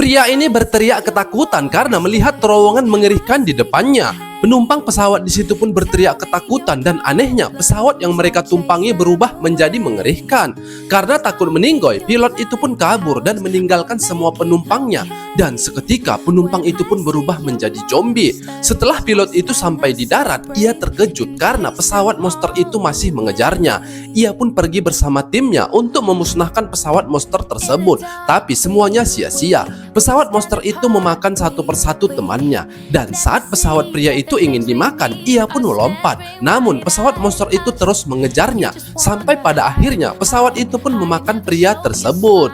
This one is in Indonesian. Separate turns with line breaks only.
Pria ini berteriak ketakutan karena melihat terowongan mengerikan di depannya. Penumpang pesawat di situ pun berteriak ketakutan dan anehnya pesawat yang mereka tumpangi berubah menjadi mengerikan. Karena takut meninggoy, pilot itu pun kabur dan meninggalkan semua penumpangnya. Dan seketika penumpang itu pun berubah menjadi zombie. Setelah pilot itu sampai di darat, ia terkejut karena pesawat monster itu masih mengejarnya. Ia pun pergi bersama timnya untuk memusnahkan pesawat monster tersebut. Tapi semuanya sia-sia. Pesawat monster itu memakan satu persatu temannya. Dan saat pesawat pria itu ingin dimakan, ia pun melompat. Namun pesawat monster itu terus mengejarnya. Sampai pada akhirnya pesawat itu pun memakan pria tersebut.